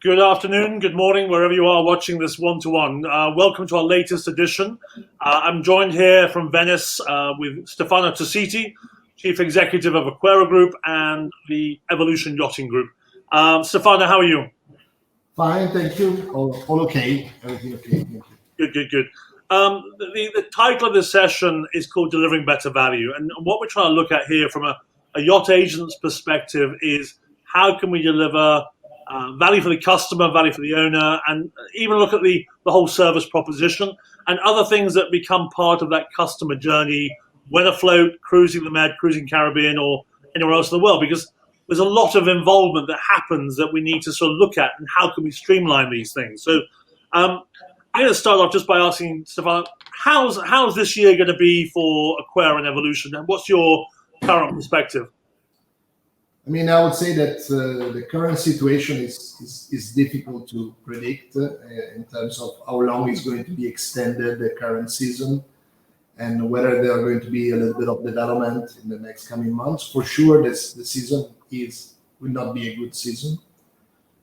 Good afternoon, good morning, wherever you are watching this one-to-one. Welcome to our latest edition. I'm joined here from Venice with Stefano Tositti, Chief Executive of Aquarium Group and the Evolution Yachting Group. Stefano, how are you? Fine, thank you. All okay. Everything okay. Thank you. Good. The title of this session is called Delivering Better Value. And what we're trying to look at here from a yacht agent's perspective is how can we deliver value for the customer, value for the owner, and even look at the whole service proposition and other things that become part of that customer journey when afloat, cruising the Med, cruising Caribbean, or anywhere else in the world. Because there's a lot of involvement that happens that we need to sort of look at, and how can we streamline these things. So I'm going to start off just by asking Stefano, how's this year going to be for Aquarium Evolution, and what's your current perspective? I mean, I would say that the current situation is difficult to predict in terms of how long is going to be extended the current season, and whether there are going to be a little bit of development in the next coming months. For sure, the season will not be a good season.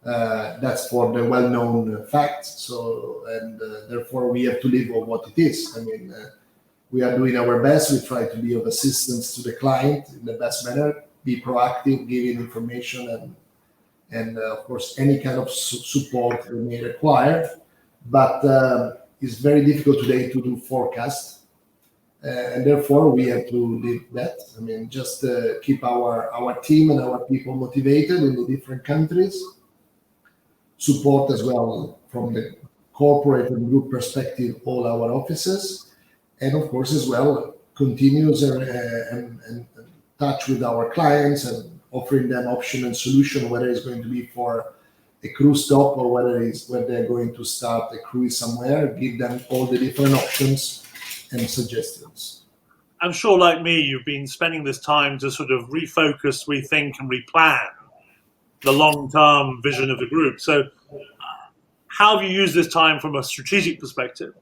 That's for the well-known fact. So, and therefore, we have to live with what it is. I mean, we are doing our best. We try to be of assistance to the client in the best manner. Be proactive, giving information and of course any kind of support they may require. But it's very difficult today to do forecasts, and therefore we have to live that. I mean, just keep our team and our people motivated in the different countries. Support as well from the corporate and group perspective all our offices, and of course as well continues and touch with our clients and offering them option and solution, whether it's going to be for a cruise stop or whether they're going to start a cruise somewhere. Give them all the different options and suggestions. I'm sure, like me, you've been spending this time to sort of refocus, rethink, and replan the long-term vision of the group. So how have you used this time from a strategic perspective?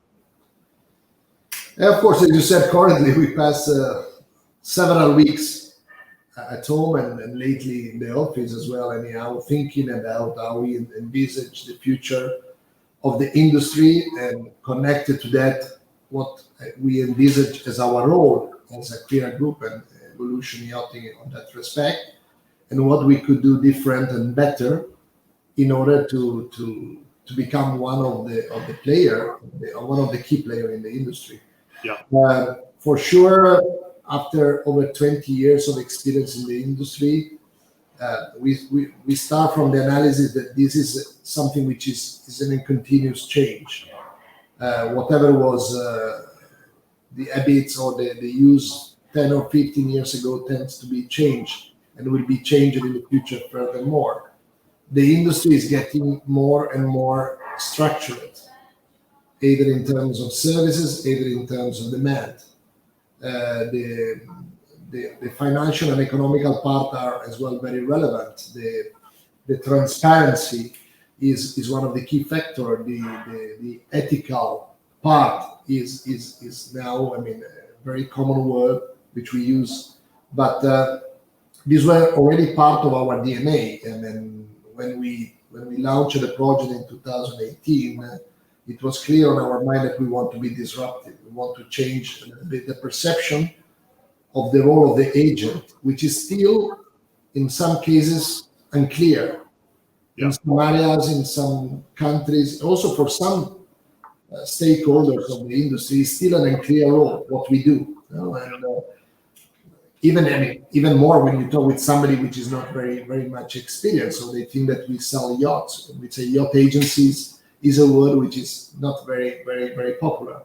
Of course, as you said, currently we pass several weeks at home and lately in the office as well, anyhow, thinking about how we envisage the future of the industry, and connected to that, what we envisage as our role as a Aquarium Group and Evolution Yachting on that respect, and what we could do different and better in order to become one of the player, one of the key player in the industry. Yeah. For sure, after over 20 years of experience in the industry, we start from the analysis that this is something which is in a continuous change. Whatever was the habits or the use 10 or 15 years ago tends to be changed and will be changed in the future furthermore. The industry is getting more and more structured, either in terms of services, either in terms of demand. The financial and economical part are as well very relevant. The transparency is one of the key factors. The ethical part is now, I mean, a very common word which we use, but these were already part of our DNA. And then when we launched the project in 2018. It was clear on our mind that we want to be disruptive. We want to change the perception of the role of the agent, which is still, in some cases, unclear. Yeah. In some areas, in some countries, also for some stakeholders of the industry, is still an unclear role, what we do. And even more when you talk with somebody which is not very, very much experienced, so they think that we sell yachts. We say yacht agencies is a word which is not very, very, very popular.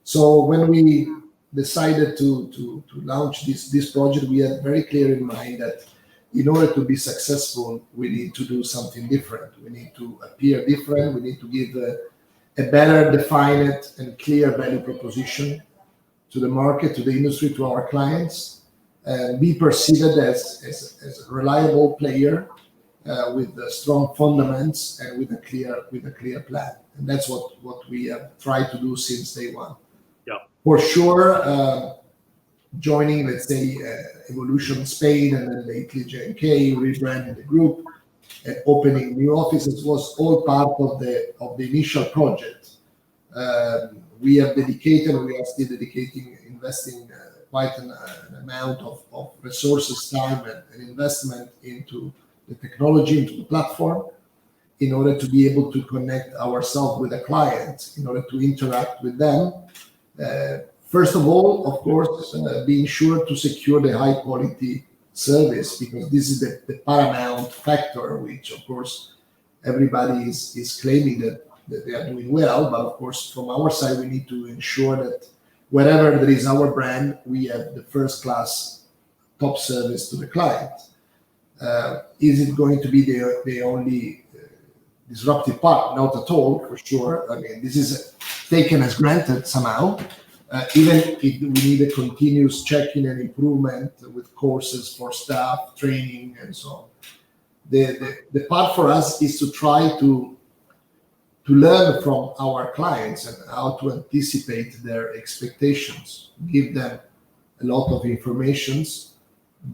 So when we decided to launch this project, we had very clear in mind that in order to be successful, we need to do something different. We need to appear different. We need to give a better defined and clear value proposition to the market, to the industry, to our clients, and be perceived as a reliable player with strong fundamentals and with a clear plan. And that's what we have tried to do since day one. Yeah. For sure, joining, let's say, Evolution Spain and then lately J&K, rebranding the group, and opening new offices was all part of the initial project. We have dedicated, we are still dedicating, investing quite an amount of resources, time, and investment into the technology, into the platform, in order to be able to connect ourselves with the clients, in order to interact with them. First of all, of course, being sure to secure the high quality service, because this is the paramount factor, which of course everybody is claiming that they are doing well. But of course, from our side, we need to ensure that wherever there is our brand, we have the first class top service to the client. Is it going to be the only disruptive part? Not at all, for sure. I mean, this is taken as granted somehow. Even if we need a continuous checking and improvement with courses for staff, training, and so on. The part for us is to try to learn from our clients and how to anticipate their expectations, give them a lot of informations,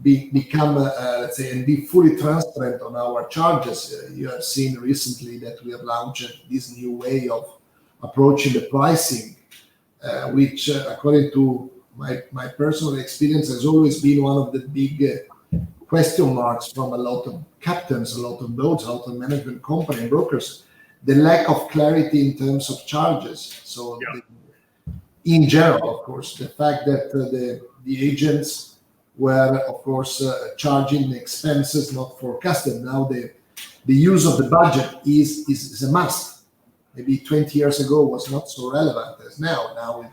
become, let's say, and be fully transparent on our charges. You have seen recently that we have launched this new way of approaching the pricing, which, according to my personal experience, has always been one of the big question marks from a lot of captains, a lot of boats, a lot of management company and brokers, the lack of clarity in terms of charges. So in general, of course, the fact that the agents were, of course, charging expenses not forecasted. Now the use of the budget is a must. Maybe 20 years ago was not so relevant as now. Now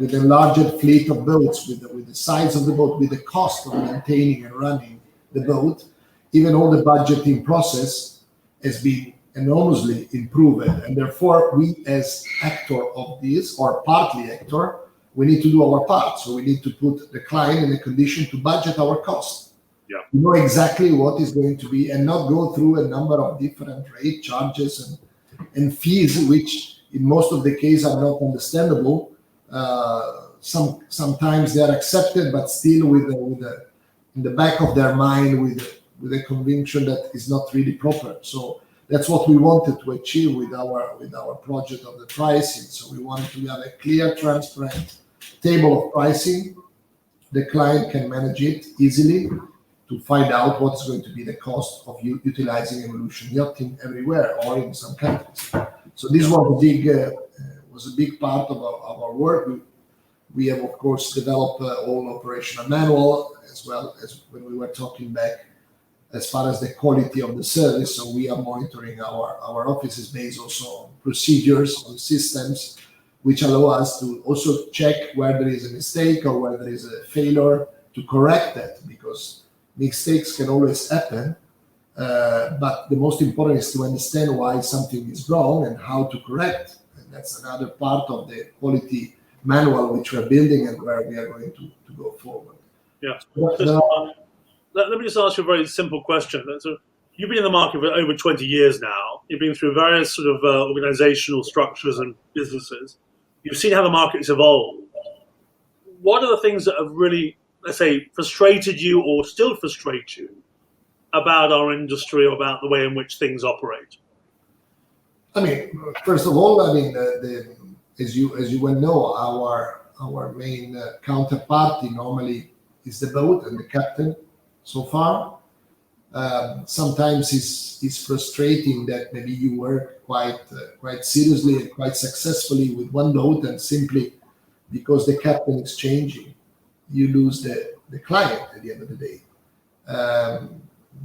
with the larger fleet of boats, with the size of the boat, with the cost of maintaining and running the boat, even all the budgeting process has been enormously improved. And therefore, we as actor of this, or partly actor, we need to do our part. So we need to put the client in a condition to budget our cost. Yeah. We know exactly what is going to be, and not go through a number of different rate charges and fees, which in most of the cases are not understandable. Sometimes they are accepted, but still with in the back of their mind with a conviction that is not really proper. So that's what we wanted to achieve with our project of the pricing. So we wanted to have a clear, transparent table of pricing. The client can manage it easily to find out what is going to be the cost of utilizing Evolution yachting everywhere or in some countries. So this was a big part of our work. We have, of course, developed all operational manual, as well as when we were talking back as far as the quality of the service. So we are monitoring our offices based also on procedures, on systems, which allow us to also check where there is a mistake or where there is a failure to correct that, because mistakes can always happen. But the most important is to understand why something is wrong and how to correct. And that's another part of the quality manual which we're building and where we are going to go forward. Yeah. Let me just ask you a very simple question. So you've been in the market for over 20 years now. You've been through various sort of organizational structures and businesses. You've seen how the market's evolved. What are the things that have really, let's say, frustrated you or still frustrate you about our industry or about the way in which things operate? I mean, first of all, I mean, as you well know, our main counterparty normally is the boat and the captain. So far, sometimes it's frustrating that maybe you work quite seriously and quite successfully with one boat, and simply because the captain is changing, you lose the client at the end of the day.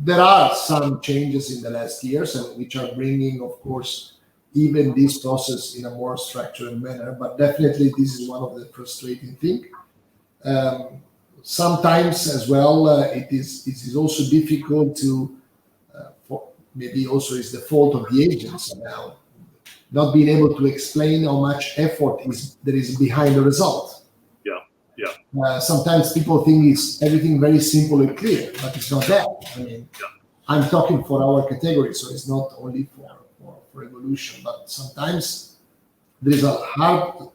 There are some changes in the last years, and which are bringing, of course, even this process in a more structured manner. But definitely, this is one of the frustrating things. Sometimes as well, it is also difficult to, maybe also it's the fault of the agents now, not being able to explain how much effort there is behind the result. Yeah. Sometimes people think it's everything very simple and clear, but it's not that. I mean, I'm talking for our category, so it's not only for Evolution, but sometimes there is a hard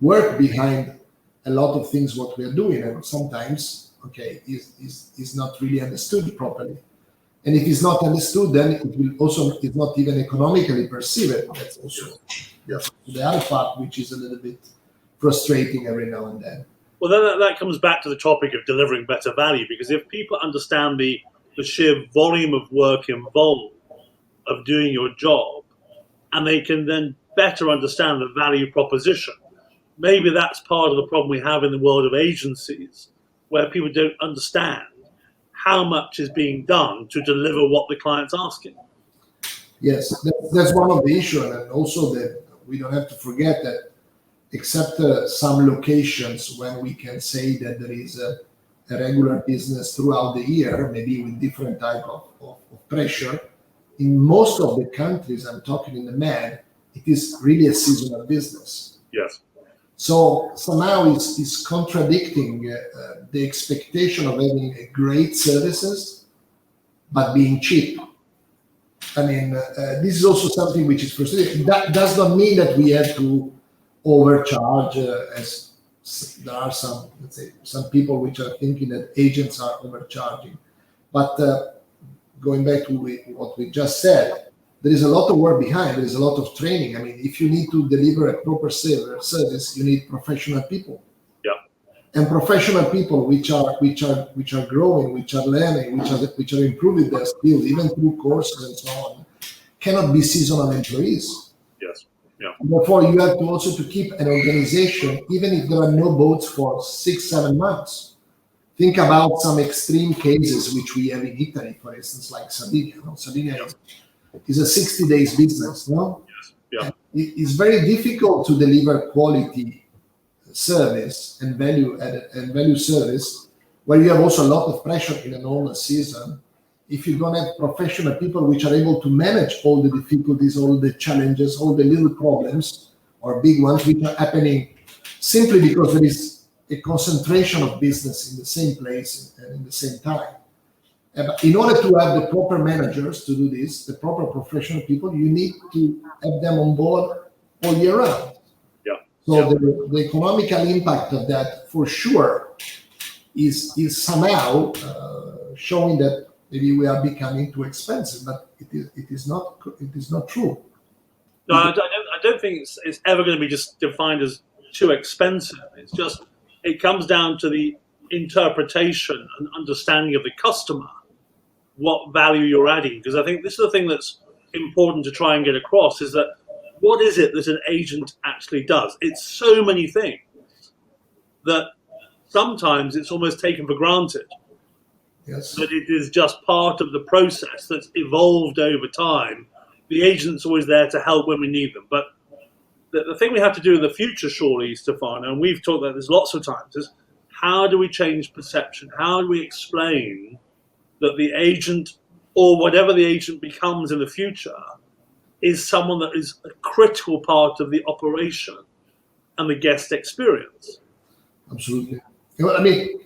work behind a lot of things what we are doing, and sometimes is not really understood properly. And if it's not understood, then it will also, it's not even economically perceived. That's also the other part, which is a little bit frustrating every now and then. Well, then that comes back to the topic of delivering better value, because if people understand the sheer volume of work involved of doing your job, and they can then better understand the value proposition, maybe that's part of the problem we have in the world of agencies, where people don't understand how much is being done to deliver what the client's asking. Yes, that's one of the issues, and also that we don't have to forget that except some locations when we can say that there is a regular business throughout the year, maybe with different type of pressure, in most of the countries, I'm talking in the Med, it is really a seasonal business. Yes. So somehow it's contradicting the expectation of having a great services, but being cheap. I mean, this is also something which is frustrating. That does not mean that we have to overcharge, as there are some, let's say, some people which are thinking that agents are overcharging. But going back to what we just said, there is a lot of work behind. There is a lot of training. I mean, if you need to deliver a proper service, you need professional people. Yeah. And professional people which are growing, which are learning, which are improving their skills, even through courses and so on, cannot be seasonal employees. Yes. Yeah. Therefore, you have to also to keep an organization, even if there are no boats for 6-7 months. Think about some extreme cases which we have in Italy, for instance, like Sardinia. Sardinia is a 60 days business, no? Yes. Yeah. It's very difficult to deliver quality service and value service where you have also a lot of pressure in a normal season. If you don't have professional people which are able to manage all the difficulties, all the challenges, all the little problems or big ones which are happening simply because there is a concentration of business in the same place and in the same time. But in order to have the proper managers to do this, the proper professional people, you need to have them on board all year round. Yeah. So the economical impact of that, for sure, is somehow showing that maybe we are becoming too expensive, but it is not true. No, I don't think it's ever going to be just defined as too expensive. It's just it comes down to the interpretation and understanding of the customer, what value you're adding. Because I think this is the thing that's important to try and get across, is that what is it that an agent actually does? It's so many things that sometimes it's almost taken for granted. Yes. That it is just part of the process that's evolved over time. The agent's always there to help when we need them. But the thing we have to do in the future, surely, Stefano, and we've talked about this lots of times, is how do we change perception? How do we explain that the agent, or whatever the agent becomes in the future, is someone that is a critical part of the operation and the guest experience? Absolutely. I mean,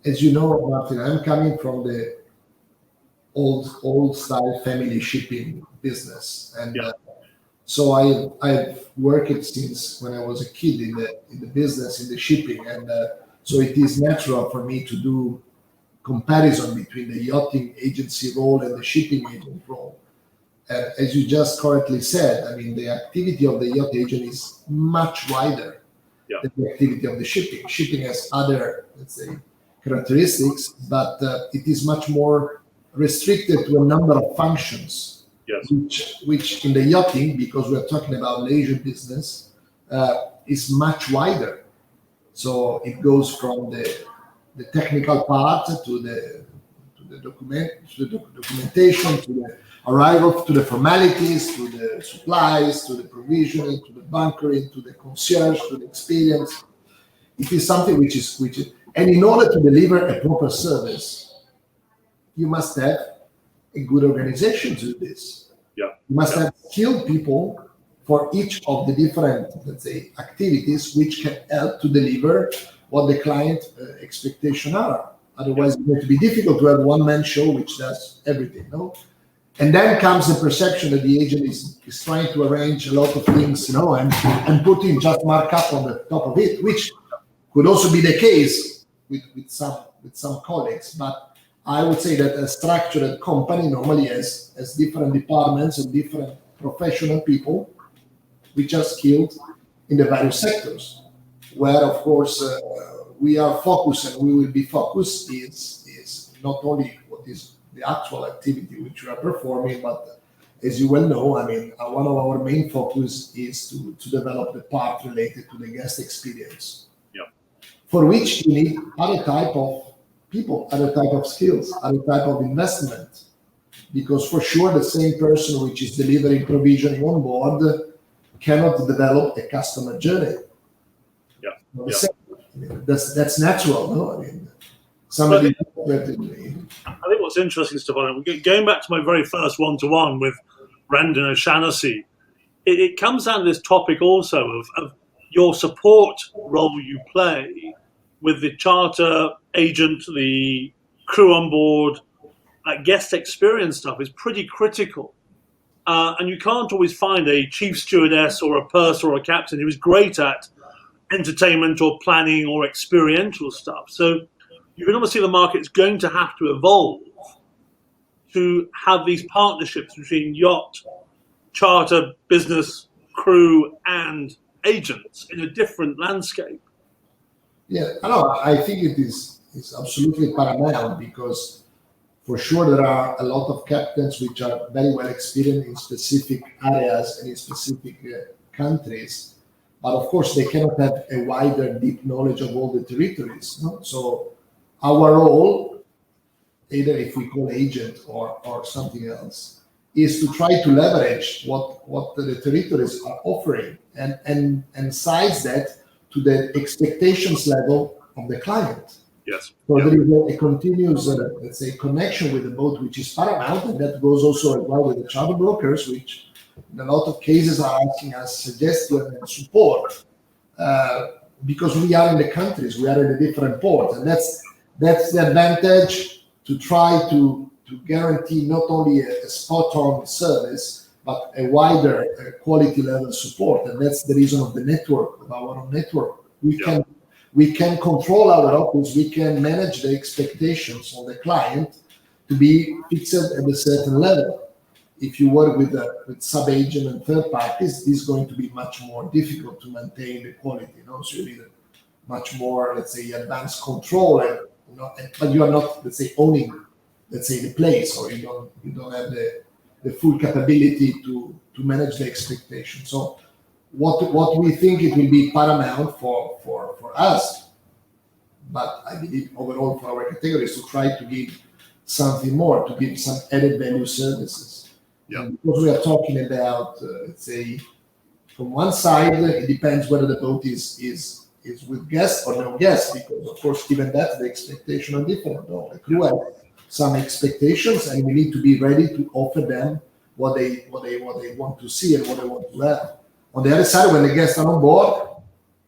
as you know, Martin, I'm coming from the old style family shipping business, and so I've worked since when I was a kid in the business, in the shipping, and so it is natural for me to do comparison between the yachting agency role and the shipping agent role. And as you just correctly said, I mean, the activity of the yacht agent is much wider than the activity of the shipping. Shipping has other, let's say, characteristics, but it is much more restricted to a number of functions. Yes. Which in the yachting, because we're talking about leisure business, is much wider. So it goes from the technical part to the documentation, to the arrival, to the formalities, to the supplies, to the provisioning, to the bunkering, to the concierge, to the experience. It is something which is, and in order to deliver a proper service, you must have a good organization to do this. Yeah. You must have skilled people for each of the different, let's say, activities which can help to deliver what the client expectations are. Otherwise, it's going to be difficult to have a one-man show which does everything, no? And then comes the perception that the agent is trying to arrange a lot of things, and putting just markup on the top of it, which could also be the case with some colleagues. But I would say that a structured company normally has different departments and different professional people which are skilled in the various sectors. Where, of course, we are focused and we will be focused is not only what is the actual activity which we are performing, but as you well know, I mean, one of our main focus is to develop the part related to the guest experience. Yeah. For which you need other type of people, other type of skills, other type of investment. Because for sure, the same person which is delivering provisioning on board cannot develop a customer journey. Yeah. I mean, that's natural, no? I mean, somebody. I think what's interesting, Stefano, going back to my very first one-to-one with Brendan O'Shannessy, it comes down to this topic also of your support role you play with the charter agent, the crew on board. That guest experience stuff is pretty critical. And you can't always find a chief stewardess or a purser or a captain who is great at entertainment or planning or experiential stuff. So you can almost see the market's going to have to evolve to have these partnerships between yacht, charter, business, crew, and agents in a different landscape. Yeah, I think it is absolutely paramount because for sure there are a lot of captains which are very well experienced in specific areas and in specific countries, but of course they cannot have a wider, deep knowledge of all the territories. No? So our role, either if we call agent or something else, is to try to leverage what the territories are offering and size that to the expectations level of the client. Yes. So there is a continuous, let's say, connection with the boat, which is paramount, and that goes also as well with the charter brokers, which in a lot of cases are asking us suggestion and support because we are in the countries, we are in a different port, and that's the advantage to try to guarantee not only a spot-on service, but a wider quality level support, and that's the reason of the network, of our own network. We can control our office, we can manage the expectations of the client to be fixed at a certain level. If you work with sub-agent and third parties, this is going to be much more difficult to maintain the quality. So you need a much more, let's say, advanced control, but you are not, let's say, owning, let's say, the place, or you don't have the full capability to manage the expectation. So what we think it will be paramount for us, but I believe overall for our category is to try to give something more, to give some added value services. Yeah. Because we are talking about, let's say, from one side, it depends whether the boat is with guests or no guests, because of course, given that, the expectation are different. The crew have some expectations, and we need to be ready to offer them what they want to see and what they want to have. On the other side, when the guests are on board,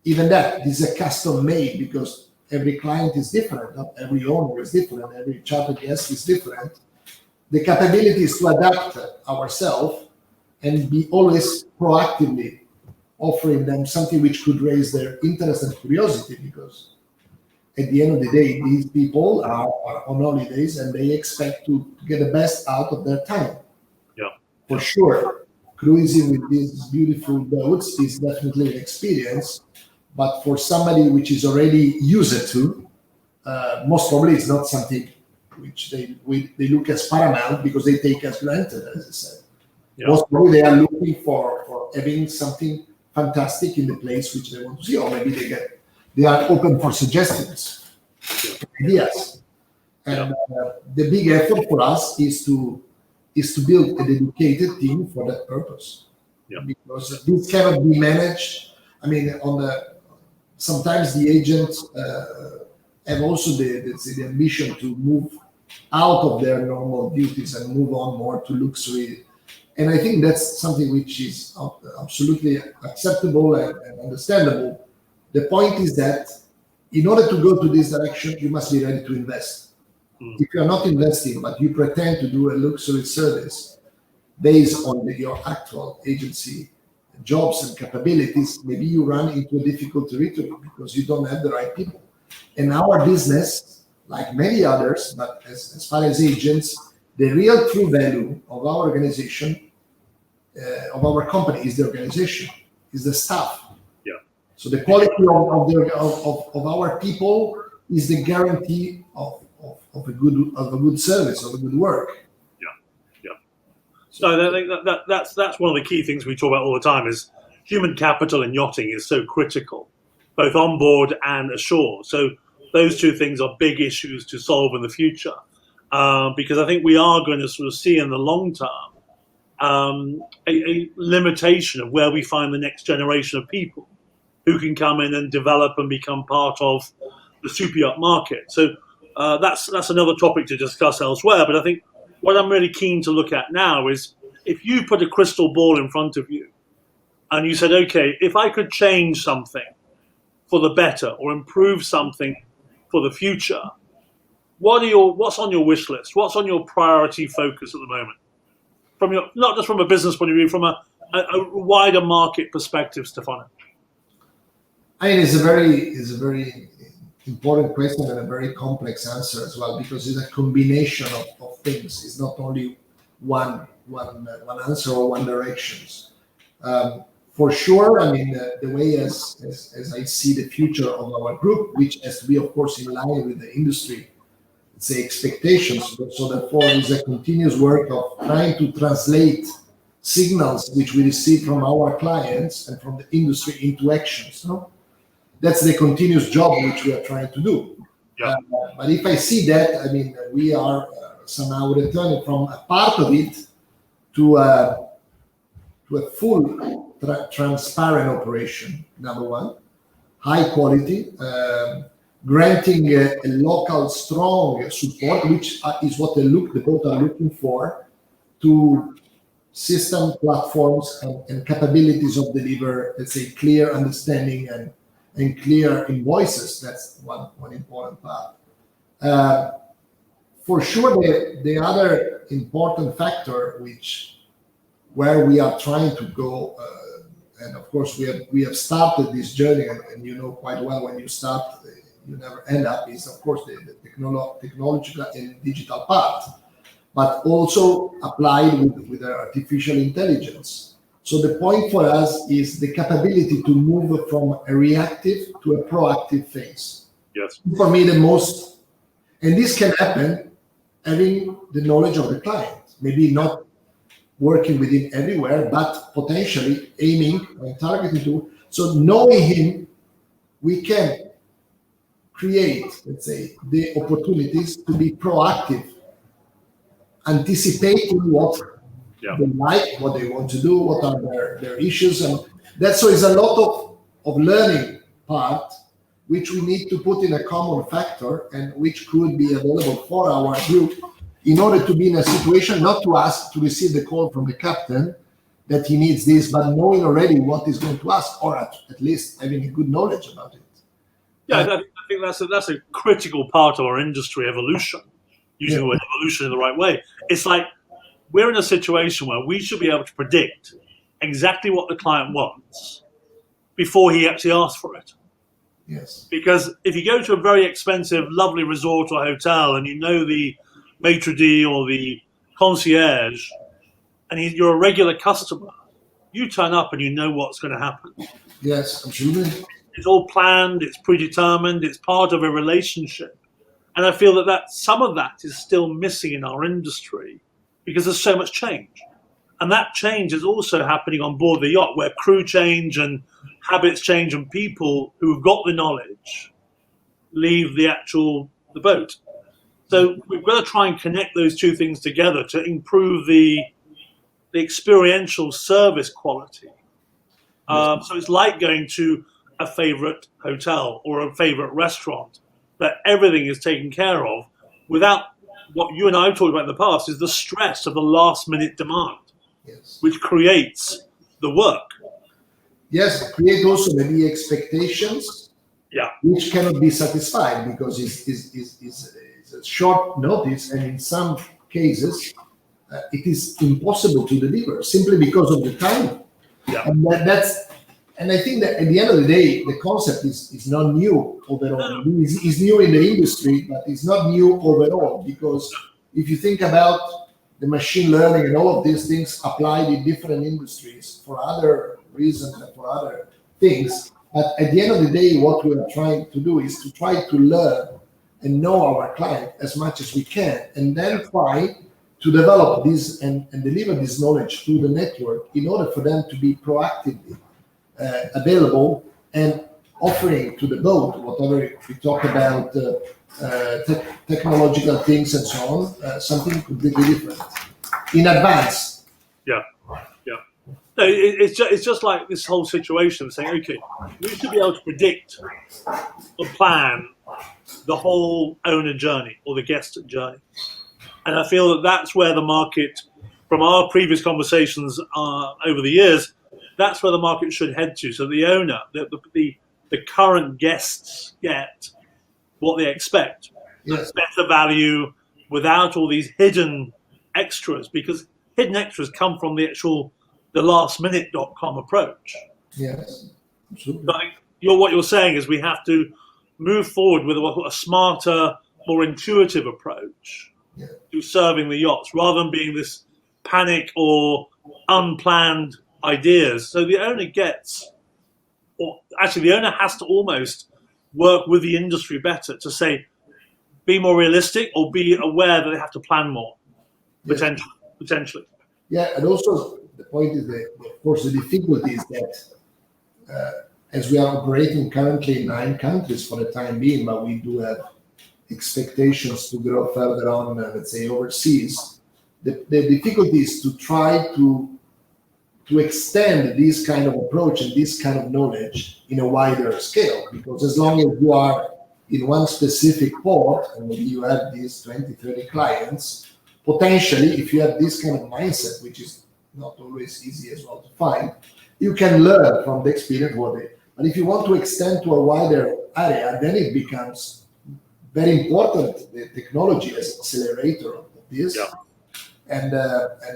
even that, this is a custom made because every client is different, every owner is different, every charter guest is different. The capability is to adapt ourselves and be always proactively offering them something which could raise their interest and curiosity, because at the end of the day, these people are on holidays and they expect to get the best out of their time. Yeah. For sure, cruising with these beautiful boats is definitely an experience, but for somebody which is already used to, most probably it's not something which they look as paramount because they take as granted, as I said. Yeah. Most probably they are looking for having something fantastic in the place which they want to see, or maybe they are open for suggestions, ideas. And the big effort for us is to build a dedicated team for that purpose. Yeah. Because this cannot be managed. I mean, sometimes the agents have also the ambition to move out of their normal duties and move on more to luxury. And I think that's something which is absolutely acceptable and understandable. The point is that in order to go to this direction, you must be ready to invest. If you are not investing, but you pretend to do a luxury service based on your actual agency jobs and capabilities, maybe you run into a difficult territory because you don't have the right people. And our business like many others, but as far as agents, the real true value of our organization, of our company, is the organization, is the staff. Yeah. So the quality of our people is the guarantee of a good service, of a good work. Yeah. So I think that's one of the key things we talk about all the time is human capital in yachting is so critical, both on board and ashore. So those two things are big issues to solve in the future, because I think we are going to sort of see in the long term a limitation of where we find the next generation of people who can come in and develop and become part of the super yacht market. So that's another topic to discuss elsewhere. But I think what I'm really keen to look at now is if you put a crystal ball in front of you and you said, okay, if I could change something for the better or improve something for the future, what's on your wish list? What's on your priority focus at the moment? From your, not just from a business point of view, from a wider market perspective, Stefano. I mean, it's a very important question and a very complex answer as well, because it's a combination of things. It's not only one answer or one directions. For sure, I mean, the way as I see the future of our group, which has to be, of course, in line with the industry, let's say, expectations. So therefore, it's a continuous work of trying to translate signals which we receive from our clients and from the industry into actions. No? That's the continuous job which we are trying to do. Yeah. But if I see that, I mean, we are somehow returning from a part of it to a full transparent operation, number one, high quality, granting a local strong support, which is what the boat are looking for, to system platforms and capabilities of deliver, let's say, clear understanding and clear invoices. That's one important part. For sure, the other important factor where we are trying to go, and of course we have started this journey, and you know quite well when you start, you never end up, is of course the technological and digital part, but also applied with artificial intelligence. So the point for us is the capability to move from a reactive to a proactive phase. Yes. For me, the most, and this can happen having the knowledge of the client, maybe not working with him everywhere, but potentially aiming and targeting to. So knowing him, we can create, let's say, the opportunities to be proactive, anticipating what they like, what they want to do, what are their issues, and that's so is a lot of learning part which we need to put in a common factor and which could be available for our group in order to be in a situation not to ask to receive the call from the captain that he needs this, but knowing already what he's going to ask, or at least having a good knowledge about it. Yeah, I think that's a critical part of our industry evolution, using the word evolution in the right way. It's like we're in a situation where we should be able to predict exactly what the client wants before he actually asks for it. Yes. Because if you go to a very expensive, lovely resort or hotel and you know the maitre d' or the concierge and you're a regular customer, you turn up and you know what's going to happen. Yes, absolutely. It's all planned, it's predetermined, it's part of a relationship. And I feel that some of that is still missing in our industry because there's so much change. And that change is also happening on board the yacht, where crew change and habits change and people who've got the knowledge leave the boat. So we've got to try and connect those two things together to improve the experiential service quality. So it's like going to a favorite hotel or a favorite restaurant, that everything is taken care of without what you and I have talked about in the past is the stress of the last minute demand, which creates the work. Yes, create also maybe expectations, which cannot be satisfied because it's a short notice, and in some cases it is impossible to deliver simply because of the time. Yeah. And that's And I think that at the end of the day, the concept is not new overall. It's new in the industry, but it's not new overall, because if you think about the machine learning and all of these things applied in different industries for other reasons and for other things. But at the end of the day, what we are trying to do is to try to learn and know our client as much as we can, and then try to develop this and deliver this knowledge to the network in order for them to be proactively available and offering to the boat whatever we talk about technological things and so on, something completely different in advance. Yeah. No, it's just like this whole situation saying, okay, we should be able to predict or plan the whole owner journey or the guest journey. And I feel that that's where the market, from our previous conversations over the years, that's where the market should head to. So the owner, the current guests get what they expect. Yes. Better value without all these hidden extras, because hidden extras come from the lastminute.com approach. Yes, absolutely. But what you're saying is we have to move forward with a smarter, more intuitive approach to serving the yachts, rather than being this panic or unplanned ideas. So the owner the owner has to almost work with the industry better to say, be more realistic or be aware that they have to plan more, potentially. Yeah, and also the point is that, of course, the difficulty is that as we are operating currently in 9 countries for the time being, but we do have expectations to grow further on, let's say, overseas. The difficulty is to try to extend this kind of approach and this kind of knowledge in a wider scale, because as long as you are in one specific port and maybe you have these 20, 30 clients, potentially, if you have this kind of mindset, which is not always easy as well to find, you can learn from the experience but if you want to extend to a wider area, then it becomes very important, the technology as accelerator of this. Yeah. And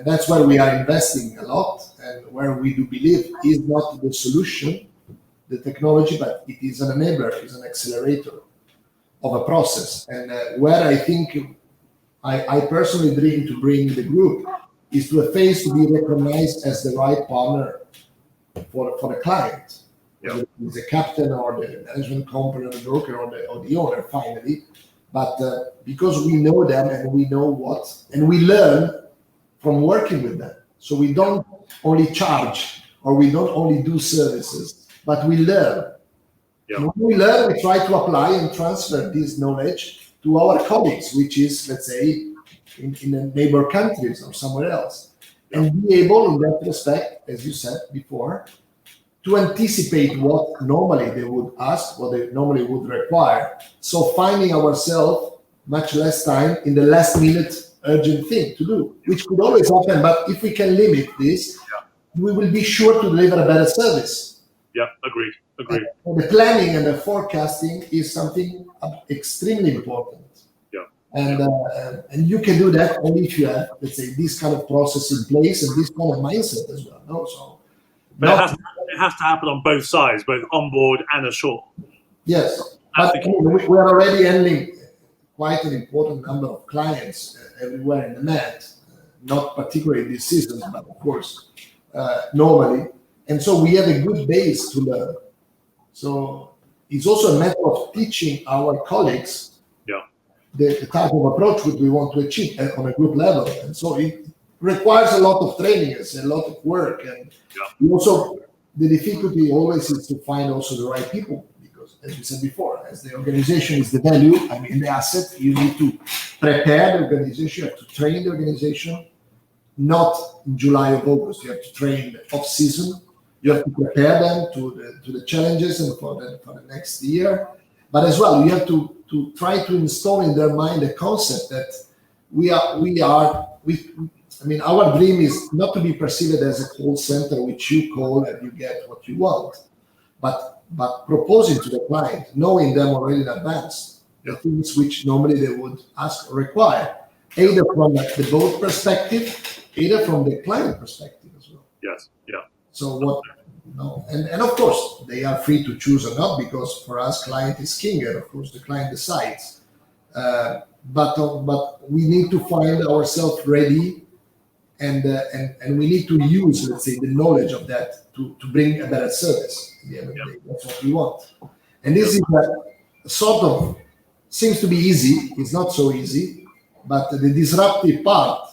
that's where we are investing a lot, and where we do believe is not the solution, the technology, but it is an enabler, it is an accelerator of a process. And where I think I personally dream to bring the group is to a phase to be recognized as the right partner for the client. Yeah. Whether it's the captain or the management company or the broker or the owner finally. But because we know them and we know and we learn from working with them. So we don't only charge or we don't only do services, but we learn. Yeah. And when we learn, we try to apply and transfer this knowledge to our colleagues, which is, let's say, in the neighbor countries or somewhere else. Yeah. And be able, in that respect, as you said before, to anticipate what normally they would ask, what they normally would require. So finding ourselves much less time in the last minute urgent thing to do, which could always happen. But if we can limit this, we will be sure to deliver a better service. Yeah, agreed. And the planning and the forecasting is something extremely important. Yeah. And you can do that only if you have, let's say, this kind of process in place and this kind of mindset as well. No? So, but it has to happen on both sides, both on board and ashore. Yes, but we are already handling quite an important number of clients everywhere in the Med, not particularly this season, but of course, normally. And so we have a good base to learn. So it's also a matter of teaching our colleagues the type of approach that we want to achieve on a group level. And so it requires a lot of training, it's a lot of work. And also the difficulty always is to find also the right people, because as we said before, as the organization is the value, the asset, you need to prepare the organization, you have to train the organization, not in July or August, you have to train off season, you have to prepare them to the challenges and for the next year. But as well, you have to try to install in their mind the concept that our dream is not to be perceived as a call center which you call and you get what you want, but proposing to the client, knowing them already in advance, the things which normally they would ask or require, either from the boat perspective, either from the client perspective as well. Yes, yeah. So what, and of course they are free to choose or not, because for us client is king, and of course the client decides. But we need to find ourselves ready, and we need to use, let's say, the knowledge of that to bring a better service. At the end of the day, that's what we want. And this is a sort of, seems to be easy. It's not so easy, but the disruptive part,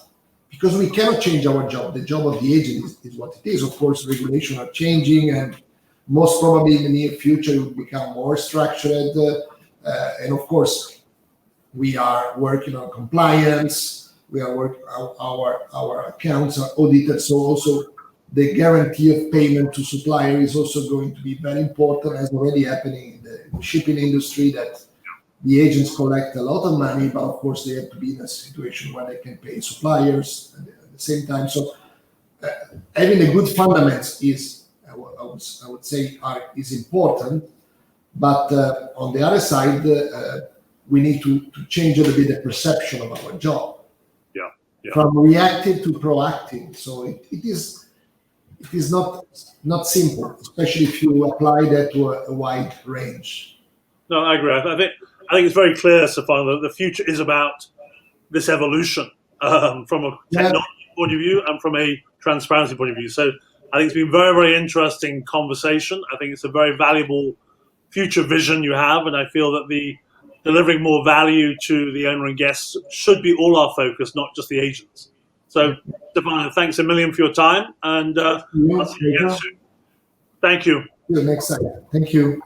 because we cannot change our job. The job of the agent is what it is. Of course, regulations are changing, and most probably in the near future it will become more structured. And of course, we are working on compliance. We are working, our accounts are audited. So also the guarantee of payment to supplier is also going to be very important, as already happening in the shipping industry, that the agents collect a lot of money, but of course they have to be in a situation where they can pay suppliers at the same time. So having a good fundamentals is, I would say, is important. But on the other side, we need to change a little bit the perception of our job. From reactive to proactive. So it is not simple, especially if you apply that to a wide range. No, I agree. I think it's very clear, Stefano, that the future is about this evolution from a technology point of view and from a transparency point of view. So I think it's been very, very interesting conversation. I think it's a very valuable future vision you have, and I feel that the delivering more value to the owner and guests should be all our focus, not just the agents. So, Stefano, thanks a million for your time, and I'll see you again soon. Thank you. See you next time. Thank you.